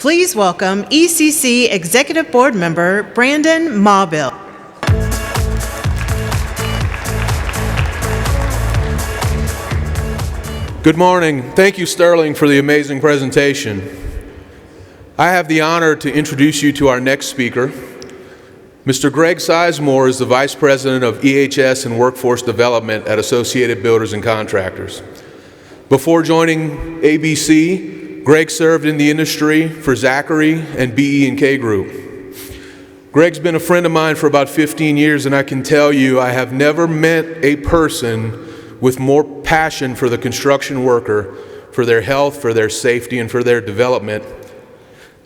Please welcome ECC Executive Board Member Brandon Mawbill. Good morning. Thank you, Sterling, for the amazing presentation. I have the honor to introduce you to our next speaker. Mr. Greg Sizemore is the Vice President of EHS and Workforce Development at Associated Builders and Contractors. Before joining ABC, Greg served in the industry for Zachry and BE&K Group. Greg's been a friend of mine for about 15 years, and I can tell you I have never met a person with more passion for the construction worker, for their health, for their safety, and for their development.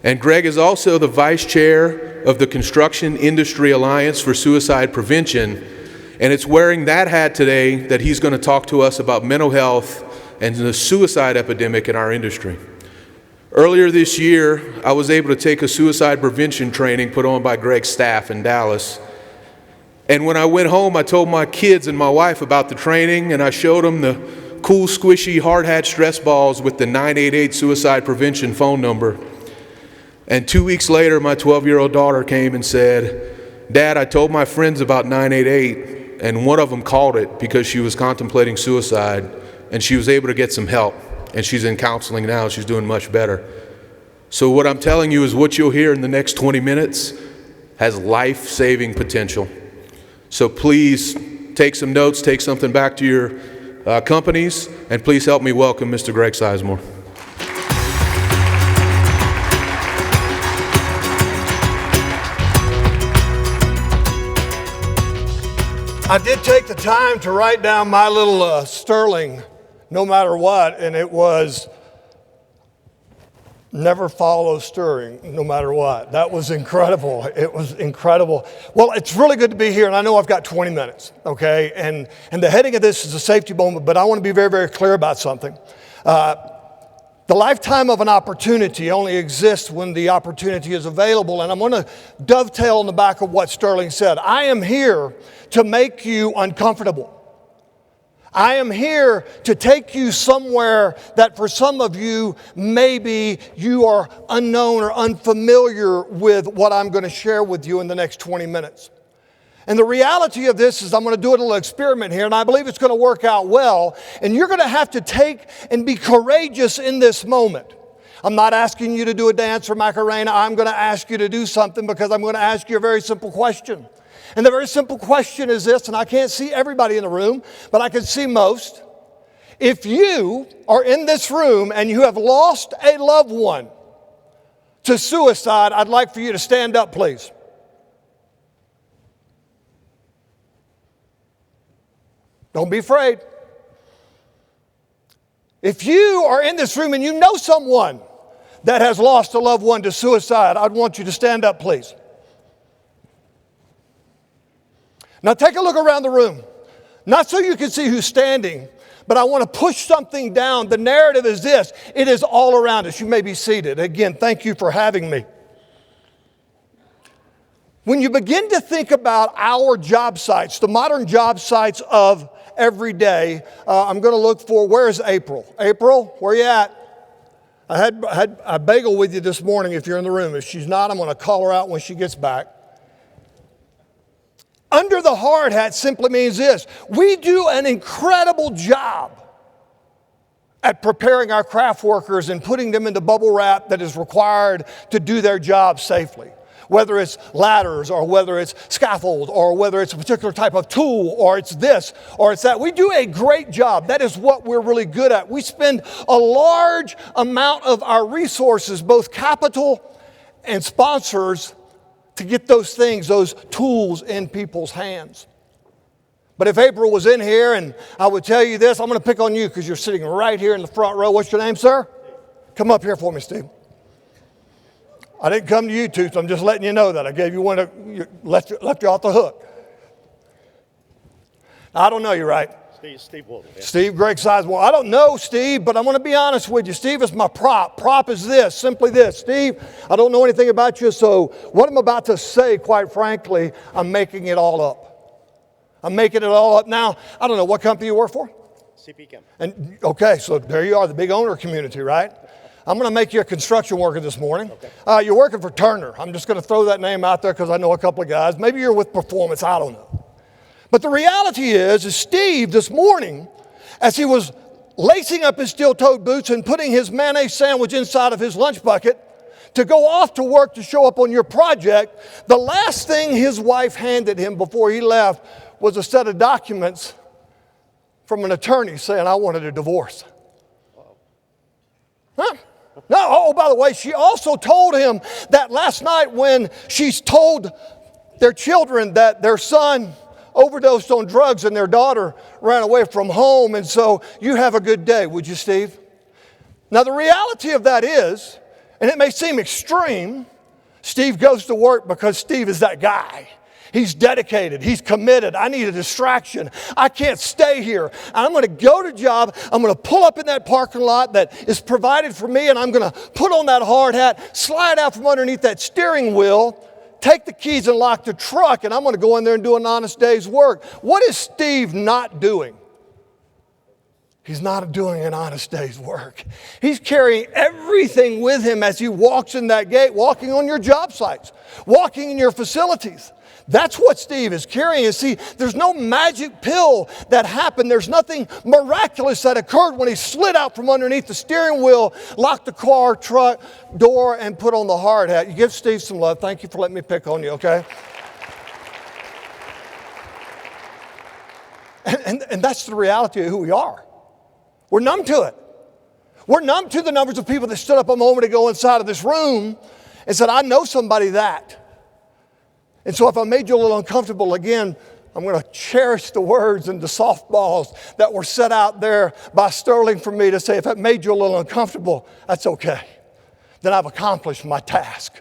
And Greg is also the Vice Chair of the Construction Industry Alliance for Suicide Prevention, and it's wearing that hat today that he's going to talk to us about mental health and the suicide epidemic in our industry. Earlier this year, I was able to take a suicide prevention training put on by Greg's staff in Dallas. And when I went home, I told my kids and my wife about the training, and I showed them the cool, squishy, hard hat stress balls with the 988 suicide prevention phone number. And 2 weeks later, my 12-year-old daughter came and said, "Dad, I told my friends about 988, and one of them called it because she was contemplating suicide, and she was able to get some help. And she's in counseling now. She's doing much better." So what I'm telling you is what you'll hear in the next 20 minutes has life-saving potential. So please take some notes, take something back to your companies, and please help me welcome Mr. Greg Sizemore. I did take the time to write down my little Sterling, no matter what, and it was never follow stirring, no matter what. That was incredible. It was incredible. Well, it's really good to be here, and I know I've got 20 minutes, okay? And the heading of this is a safety moment, but I want to be very, very clear about something. The lifetime of an opportunity only exists when the opportunity is available, and I'm going to dovetail in the back of what Sterling said. I am here to make you uncomfortable. I am here to take you somewhere that for some of you, maybe you are unknown or unfamiliar with what I'm going to share with you in the next 20 minutes. And the reality of this is I'm going to do a little experiment here, and I believe it's going to work out well. And you're going to have to take and be courageous in this moment. I'm not asking you to do a dance or Macarena. I'm going to ask you to do something because I'm going to ask you a very simple question. And the very simple question is this, and I can't see everybody in the room, but I can see most. If you are in this room and you have lost a loved one to suicide, I'd like for you to stand up, please. Don't be afraid. If you are in this room and you know someone that has lost a loved one to suicide, I'd want you to stand up, please. Now take a look around the room. Not so you can see who's standing, but I want to push something down. The narrative is this. It is all around us. You may be seated. Again, thank you for having me. When you begin to think about our job sites, the modern job sites of every day, I'm going to look for, where's April? April, where you at? I had a bagel with you this morning if you're in the room. If she's not, I'm going to call her out when she gets back. Under the hard hat simply means this. We do an incredible job at preparing our craft workers and putting them into bubble wrap that is required to do their job safely. Whether it's ladders or whether it's scaffold or whether it's a particular type of tool or it's this or it's that. We do a great job. That is what we're really good at. We spend a large amount of our resources, both capital and sponsors, to get those things, those tools in people's hands. But if April was in here and I would tell you this, I'm going to pick on you because you're sitting right here in the front row. What's your name, sir? Come up here for me, Steve. I didn't come to you, Toots. I'm just letting you know that. I gave you one that left you off the hook. I don't know you, right? Steve Wolf. Yeah. Steve, Greg Sizemore. I don't know Steve, but I'm going to be honest with you. Steve is my prop. Prop is this, simply this. Steve, I don't know anything about you, so what I'm about to say, quite frankly, I'm making it all up. I'm making it all up. Now, I don't know, what company you work for? CP Chem. And okay, so there you are, the big owner community, right? I'm going to make you a construction worker this morning. Okay. You're working for Turner. I'm just going to throw that name out there because I know a couple of guys. Maybe you're with Performance. I don't know. But the reality is Steve this morning, as he was lacing up his steel-toed boots and putting his mayonnaise sandwich inside of his lunch bucket to go off to work to show up on your project, the last thing his wife handed him before he left was a set of documents from an attorney saying, I wanted a divorce. Huh? No, oh, by the way, she also told him that last night when she's told their children that their son overdosed on drugs and their daughter ran away from home, and so you have a good day, would you, Steve? Now, the reality of that is, and it may seem extreme, Steve goes to work because Steve is that guy. He's dedicated. He's committed. I need a distraction. I can't stay here. I'm going to go to job. I'm going to pull up in that parking lot that is provided for me, and I'm going to put on that hard hat, slide out from underneath that steering wheel, take the keys and lock the truck, and I'm going to go in there and do an honest day's work. What is Steve not doing? He's not doing an honest day's work. He's carrying everything with him as he walks in that gate, walking on your job sites, walking in your facilities. That's what Steve is carrying. And see, there's no magic pill that happened. There's nothing miraculous that occurred when he slid out from underneath the steering wheel, locked the car, truck, door, and put on the hard hat. You give Steve some love. Thank you for letting me pick on you, okay? And that's the reality of who we are. We're numb to it. We're numb to the numbers of people that stood up a moment ago inside of this room and said, I know somebody that. And so if I made you a little uncomfortable again, I'm going to cherish the words and the softballs that were set out there by Sterling for me to say, if that made you a little uncomfortable, that's okay. Then I've accomplished my task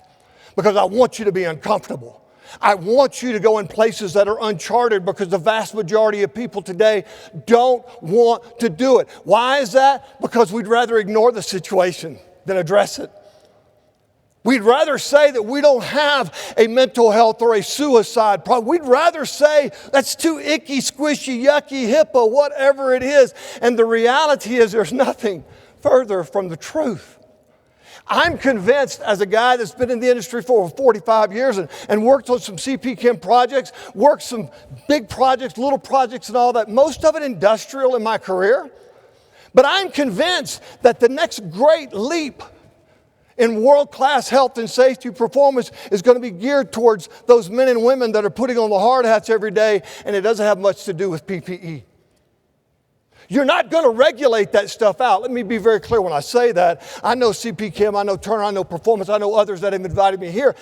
because I want you to be uncomfortable. I want you to go in places that are uncharted because the vast majority of people today don't want to do it. Why is that? Because we'd rather ignore the situation than address it. We'd rather say that we don't have a mental health or a suicide problem. We'd rather say that's too icky, squishy, yucky, HIPAA, whatever it is. And the reality is there's nothing further from the truth. I'm convinced, as a guy that's been in the industry for over 45 years and worked on some CP Chem projects, worked some big projects, little projects and all that, most of it industrial in my career. But I'm convinced that the next great leap in world-class health and safety performance is going to be geared towards those men and women that are putting on the hard hats every day, and it doesn't have much to do with PPE. You're not going to regulate that stuff out. Let me be very clear when I say that. I know CP Chem, I know Turner, I know Performance, I know others that have invited me here.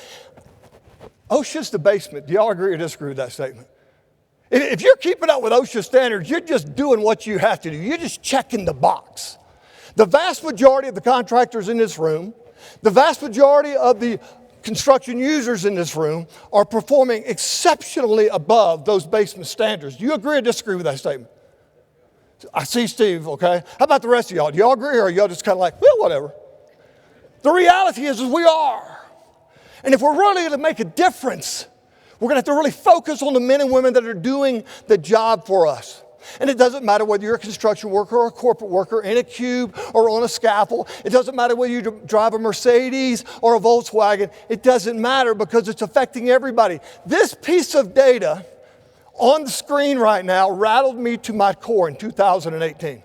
OSHA's the basement. Do y'all agree or disagree with that statement? If you're keeping up with OSHA standards, you're just doing what you have to do. You're just checking the box. The vast majority of the contractors in this room, the vast majority of the construction users in this room are performing exceptionally above those basement standards. Do you agree or disagree with that statement? I see Steve, okay? How about the rest of y'all? Do y'all agree or are y'all just kind of like, well, whatever? The reality is we are. And if we're really going to make a difference, we're going to have to really focus on the men and women that are doing the job for us. And it doesn't matter whether you're a construction worker or a corporate worker in a cube or on a scaffold. It doesn't matter whether you drive a Mercedes or a Volkswagen. It doesn't matter because it's affecting everybody. This piece of data on the screen right now rattled me to my core in 2018.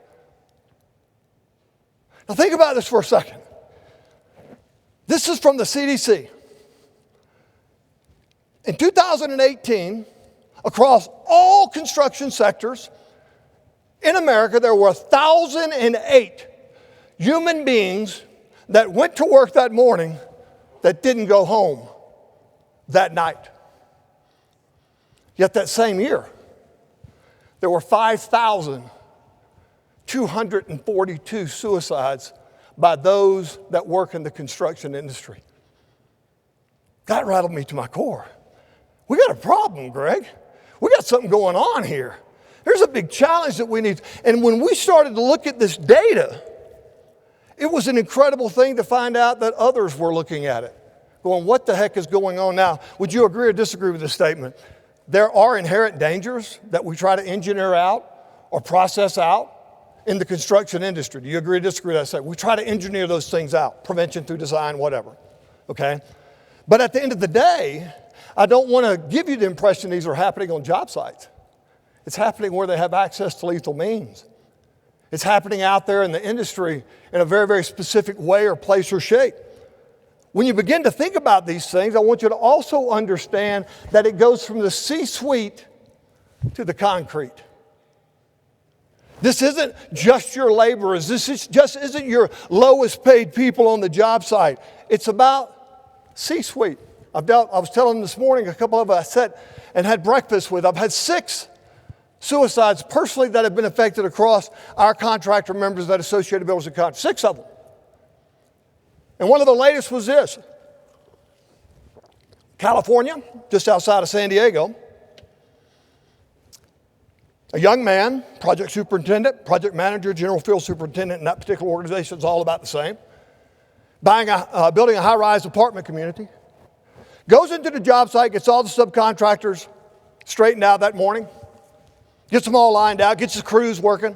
Now think about this for a second. This is from the CDC. In 2018, across all construction sectors in America, there were 1,008 human beings that went to work that morning that didn't go home that night. Yet that same year, there were 5,242 suicides by those that work in the construction industry. That rattled me to my core. We got a problem, Greg. We got something going on here. There's a big challenge that we need. And when we started to look at this data, it was an incredible thing to find out that others were looking at it, going, what the heck is going on now? Would you agree or disagree with this statement? There are inherent dangers that we try to engineer out or process out in the construction industry. Do you agree or disagree with that statement? We try to engineer those things out, prevention through design, whatever, okay? But at the end of the day, I don't want to give you the impression these are happening on job sites. It's happening where they have access to lethal means. It's happening out there in the industry in a very, very specific way or place or shape. When you begin to think about these things, I want you to also understand that it goes from the C-suite to the concrete. This isn't just your laborers. Just isn't your lowest paid people on the job site. It's about C-suite. I was telling them this morning, a couple of us I sat and had breakfast with. I've had 6 suicides personally that have been affected across our contractor members that Associated Builders and Contractors. 6 of them. And one of the latest was this. California, just outside of San Diego. A young man, project superintendent, project manager, general field superintendent in that particular organization is all about the same. Building a high-rise apartment community. Goes into the job site, gets all the subcontractors straightened out that morning. Gets them all lined out, gets his crews working.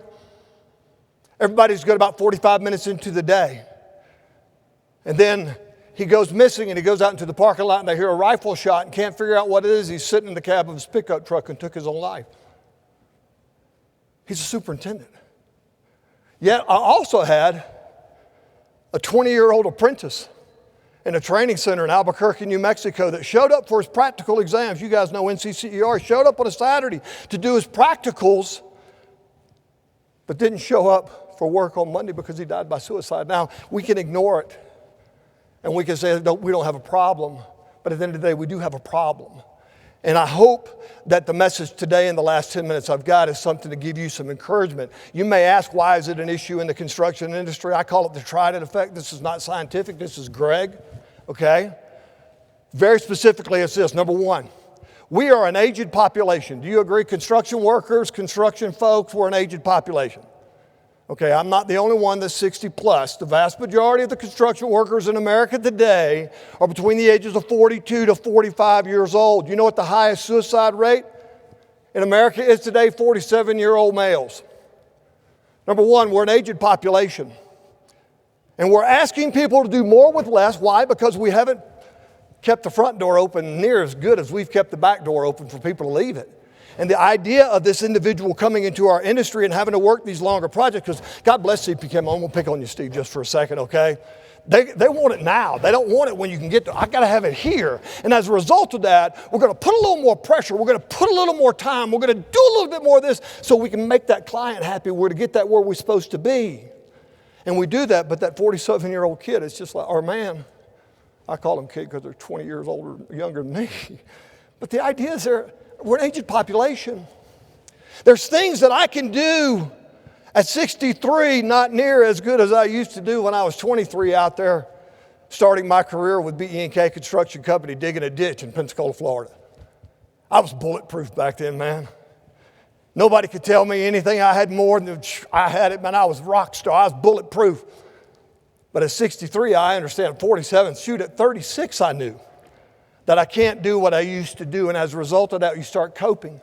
Everybody's good about 45 minutes into the day. And then he goes missing and he goes out into the parking lot and they hear a rifle shot and can't figure out what it is. He's sitting in the cab of his pickup truck and took his own life. He's a superintendent. Yet I also had a 20-year-old apprentice in a training center in Albuquerque, New Mexico that showed up for his practical exams. You guys know NCCER. Showed up on a Saturday to do his practicals, but didn't show up for work on Monday because he died by suicide. Now, we can ignore it, and we can say we don't have a problem, but at the end of the day, we do have a problem. And I hope that the message today in the last 10 minutes I've got is something to give you some encouragement. You may ask, why is it an issue in the construction industry? I call it the Trident effect. This is not scientific. This is Greg, okay? Very specifically, it's this. Number 1, we are an aged population. Do you agree? Construction workers, construction folks, we're an aged population. Okay, I'm not the only one that's 60 plus. The vast majority of the construction workers in America today are between the ages of 42 to 45 years old. You know what the highest suicide rate in America is today? 47-year-old males. Number 1, we're an aged population. And we're asking people to do more with less. Why? Because we haven't kept the front door open near as good as we've kept the back door open for people to leave it. And the idea of this individual coming into our industry and having to work these longer projects, because God bless CPK, I'm going to pick on you, Steve, just for a second, okay? They want it now. They don't want it when you can get to, I got to have it here. And as a result of that, we're going to put a little more pressure. We're going to put a little more time. We're going to do a little bit more of this so we can make that client happy. We're to get that where we're supposed to be. And we do that, but that 47-year-old kid is just like, or man, I call them kid because they're 20 years older, younger than me. But the idea is we're an aged population. There's things that I can do at 63, not near as good as I used to do when I was 23 out there, starting my career with BE&K Construction Company, digging a ditch in Pensacola, Florida. I was bulletproof back then, man. Nobody could tell me anything. I had more than I had it, man. I was a rock star. I was bulletproof. But at 63, I understand. At 47, shoot, at 36, I knew that I can't do what I used to do. And as a result of that, you start coping.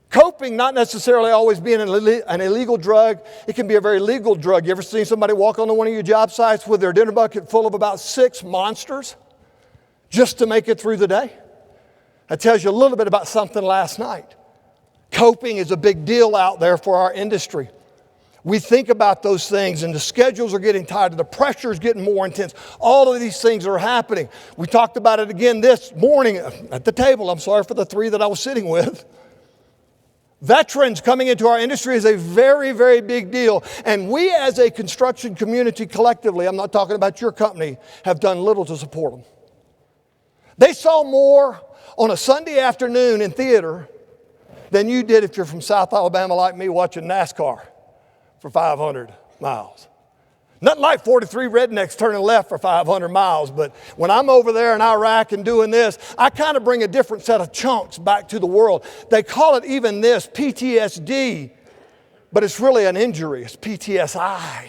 Coping, not necessarily always being an illegal drug. It can be a very legal drug. You ever seen somebody walk onto one of your job sites with their dinner bucket full of about 6 monsters just to make it through the day? That tells you a little bit about something last night. Coping is a big deal out there for our industry. We think about those things, and the schedules are getting tighter. The pressure is getting more intense. All of these things are happening. We talked about it again this morning at the table. I'm sorry for the 3 that I was sitting with. Veterans coming into our industry is a very, very big deal. And we as a construction community collectively, I'm not talking about your company, have done little to support them. They saw more on a Sunday afternoon in theater than you did if you're from South Alabama like me watching NASCAR for 500 miles. Nothing like 43 rednecks turning left for 500 miles, but when I'm over there in Iraq and doing this, I kind of bring a different set of chunks back to the world. They call it even this, PTSD, but it's really an injury. It's PTSI.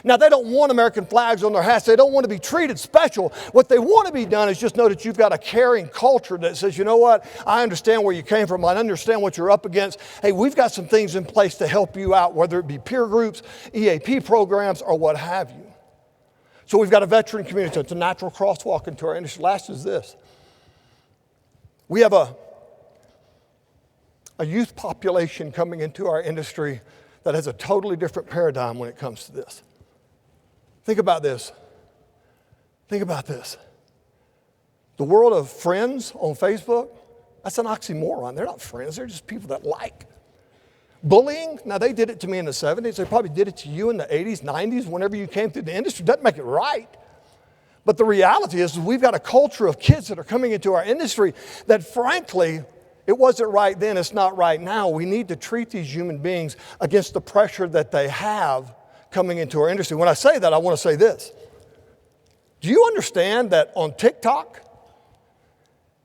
Now, they don't want American flags on their hats. They don't want to be treated special. What they want to be done is just know that you've got a caring culture that says, you know what, I understand where you came from. I understand what you're up against. Hey, we've got some things in place to help you out, whether it be peer groups, EAP programs, or what have you. So we've got a veteran community. It's a natural crosswalk into our industry. Last is this. We have a youth population coming into our industry that has a totally different paradigm when it comes to this. Think about this. Think about this. The world of friends on Facebook, that's an oxymoron. They're not friends. They're just people that like. Bullying, now they did it to me in the 70s. They probably did it to you in the 80s, 90s, whenever you came through the industry. Doesn't make it right. But the reality is we've got a culture of kids that are coming into our industry that frankly, it wasn't right then, it's not right now. We need to treat these human beings against the pressure that they have coming into our industry. When I say that, I want to say this. Do you understand that on TikTok,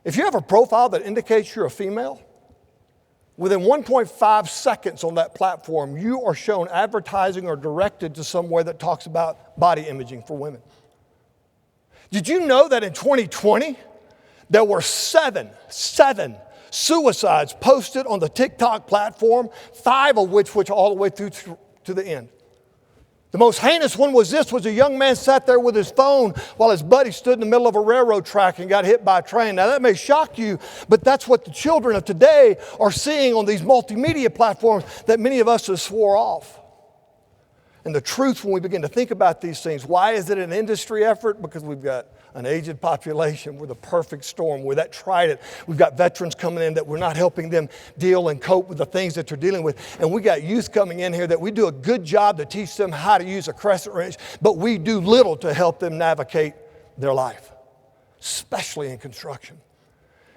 if you have a profile that indicates you're a female, within 1.5 seconds on that platform, you are shown advertising or directed to somewhere that talks about body imaging for women. Did you know that in 2020, there were seven suicides posted on the TikTok platform, 5 of which all the way through to the end? The most heinous one was a young man sat there with his phone while his buddy stood in the middle of a railroad track and got hit by a train. Now that may shock you, but that's what the children of today are seeing on these multimedia platforms that many of us have swore off. And the truth when we begin to think about these things, why is it an industry effort? Because we've got an aged population. We're the perfect storm. We're that trident. We've got veterans coming in that we're not helping them deal and cope with the things that they're dealing with. And we got youth coming in here that we do a good job to teach them how to use a crescent wrench, but we do little to help them navigate their life, especially in construction.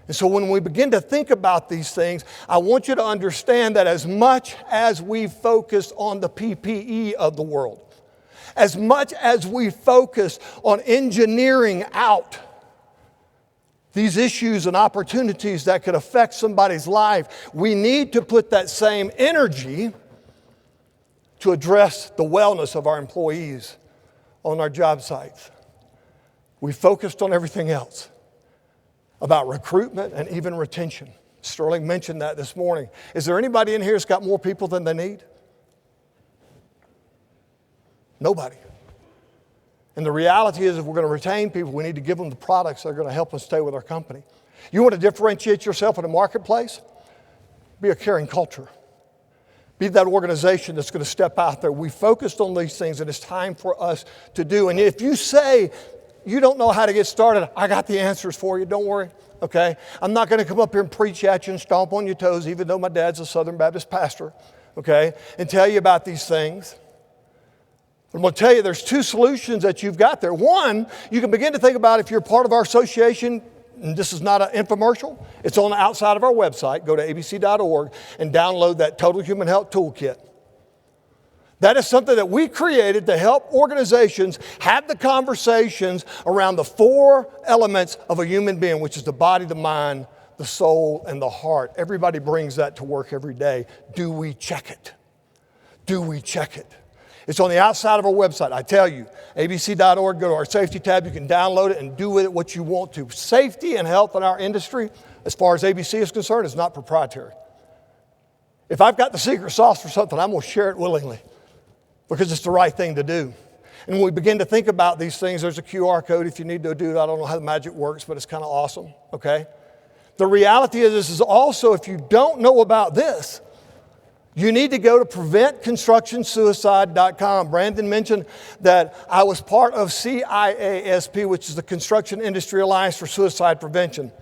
And so when we begin to think about these things, I want you to understand that as much as we focus on the PPE of the world, as much as we focus on engineering out these issues and opportunities that could affect somebody's life, we need to put that same energy to address the wellness of our employees on our job sites. We focused on everything else about recruitment and even retention. Sterling mentioned that this morning. Is there anybody in here that's got more people than they need? Nobody. And the reality is if we're going to retain people, we need to give them the products that are going to help us stay with our company. You want to differentiate yourself in the marketplace? Be a caring culture. Be that organization that's going to step out there. We focused on these things and it's time for us to do. And if you say you don't know how to get started, I got the answers for you. Don't worry. Okay? I'm not going to come up here and preach at you and stomp on your toes, even though my dad's a Southern Baptist pastor. Okay? And tell you about these things. I'm going to tell you there's 2 solutions that you've got there. One, you can begin to think about if you're part of our association, and this is not an infomercial, it's on the outside of our website. Go to abc.org and download that Total Human Health Toolkit. That is something that we created to help organizations have the conversations around the 4 elements of a human being, which is the body, the mind, the soul, and the heart. Everybody brings that to work every day. Do we check it? Do we check it? It's on the outside of our website. I tell you, abc.org, go to our safety tab. You can download it and do with it what you want to. Safety and health in our industry, as far as ABC is concerned, is not proprietary. If I've got the secret sauce for something, I'm going to share it willingly because it's the right thing to do. And when we begin to think about these things, there's a QR code if you need to do it. I don't know how the magic works, but it's kind of awesome, okay? The reality is this is also, if you don't know about this, you need to go to preventconstructionsuicide.com. Brandon mentioned that I was part of CIASP, which is the Construction Industry Alliance for Suicide Prevention.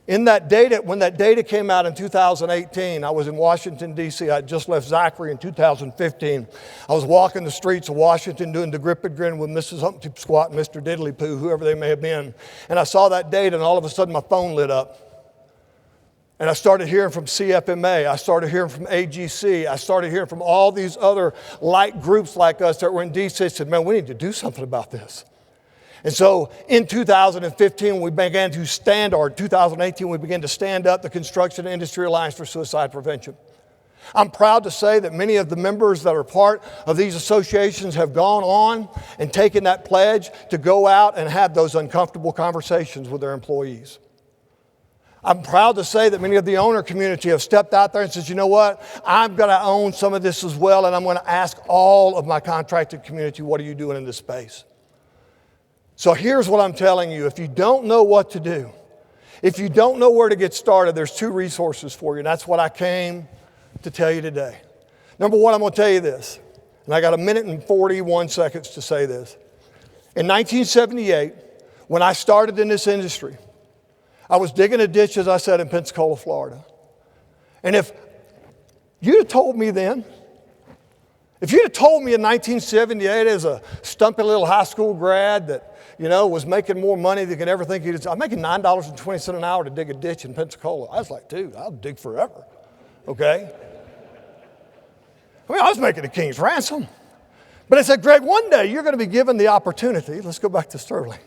In that data, when that data came out in 2018, I was in Washington, D.C. I had just left Zachry in 2015. I was walking the streets of Washington doing the grip and grin with Mrs. Humpty Squat and Mr. Diddley Poo, whoever they may have been. And I saw that data, and all of a sudden my phone lit up. And I started hearing from CFMA, I started hearing from AGC, I started hearing from all these other like groups like us that were in DC. I said, man, we need to do something about this. And so in 2015, we began to stand, or 2018, we began to stand up the Construction Industry Alliance for Suicide Prevention. I'm proud to say that many of the members that are part of these associations have gone on and taken that pledge to go out and have those uncomfortable conversations with their employees. I'm proud to say that many of the owner community have stepped out there and said, you know what, I'm going to own some of this as well, and I'm going to ask all of my contracted community, what are you doing in this space? So here's what I'm telling you. If you don't know what to do, if you don't know where to get started, there's two resources for you, and that's what I came to tell you today. Number one, I'm going to tell you this, and I got 1 minute and 41 seconds to say this. In 1978, when I started in this industry, I was digging a ditch, as I said, in Pensacola, Florida. And if you'd have told me then, if you'd have told me in 1978 as a stumpy little high school grad that, was making more money than you could ever think you'd, I'm making $9.20 an hour to dig a ditch in Pensacola. I was like, dude, I'll dig forever, okay? I was making a king's ransom. But I said, Greg, one day you're going to be given the opportunity. Let's go back to Sterling.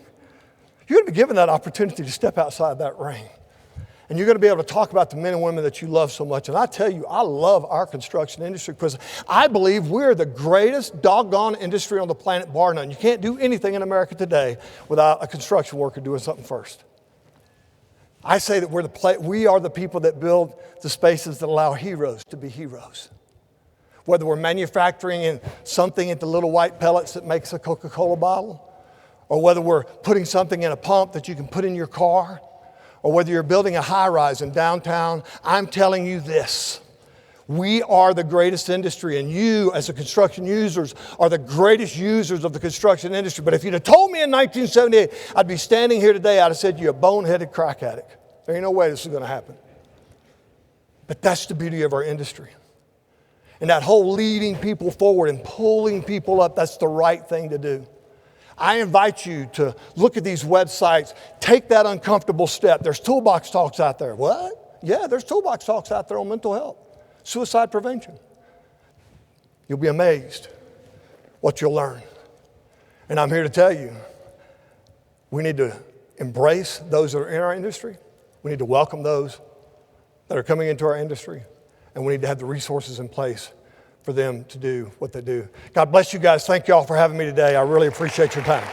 You're going to be given that opportunity to step outside that ring. And you're going to be able to talk about the men and women that you love so much. And I tell you, I love our construction industry because I believe we're the greatest doggone industry on the planet, bar none. You can't do anything in America today without a construction worker doing something first. I say that we are the people that build the spaces that allow heroes to be heroes. Whether we're manufacturing something into little white pellets that makes a Coca-Cola bottle, or whether we're putting something in a pump that you can put in your car, or whether you're building a high-rise in downtown, I'm telling you this. We are the greatest industry, and you, as the construction users, are the greatest users of the construction industry. But if you'd have told me in 1978, I'd be standing here today, I'd have said, you're a boneheaded crack addict. There ain't no way this is going to happen. But that's the beauty of our industry. And that whole leading people forward and pulling people up, that's the right thing to do. I invite you to look at these websites, take that uncomfortable step. There's toolbox talks out there. What? Yeah, there's toolbox talks out there on mental health, suicide prevention. You'll be amazed what you'll learn. And I'm here to tell you, we need to embrace those that are in our industry. We need to welcome those that are coming into our industry. And we need to have the resources in place for them to do what they do. God bless you guys. Thank you all for having me today. I really appreciate your time.